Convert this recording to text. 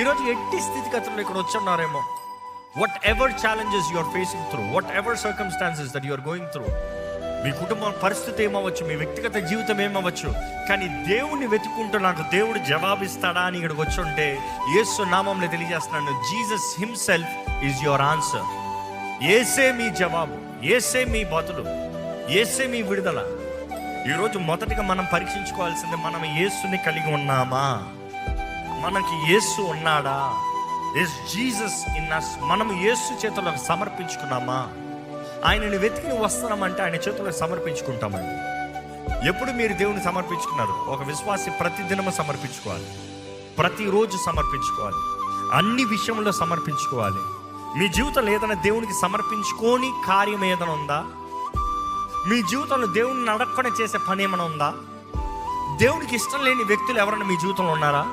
ఈరోజు ఎట్టి స్థితిగతుల్లో ఇక్కడ వచ్చున్నారేమో. Whatever challenges you are facing through, whatever circumstances that you are going through, మీ కుటుంబ పరిస్థితి ఏమవ్వచ్చు, మీ వ్యక్తిగత జీవితం ఏమవ్వచ్చు, కానీ దేవుణ్ణి వెతుక్కుంటూ నాకు దేవుడు జవాబిస్తాడా అని ఇక్కడికి వచ్చి ఉంటే యేసు నామంలో తెలియజేస్తున్నాను, Jesus himself is your answer. యేసే మీ జవాబు, యేసే మీ బదులు, యేసే మీ విడుదల. ఈరోజు మొదటిగా మనం పరీక్షించుకోవాల్సింది, మనం యేసుని కలిగి ఉన్నామా, మనకి యేసు ఉన్నాడా, ఇస్ జీసస్ ఇన్ us. మనం యేసు చేతులకు సమర్పించుకున్నామా? ఆయనని వెతికి వస్తున్నామంటే ఆయన చేతులకు సమర్పించుకుంటామండి. ఎప్పుడు మీరు దేవుని సమర్పించుకున్నారు? ఒక విశ్వాసి ప్రతిదినము సమర్పించుకోవాలి, ప్రతిరోజు సమర్పించుకోవాలి, అన్ని విషయంలో సమర్పించుకోవాలి. మీ జీవితంలో ఏదైనా దేవునికి సమర్పించుకోని కార్యం ఏదైనా ఉందా? మీ జీవితంలో దేవుని అడగకుండా చేసే పని ఏమైనా ఉందా? దేవునికి ఇష్టం లేని వ్యక్తులు ఎవరైనా మీ జీవితంలో ఉన్నారా?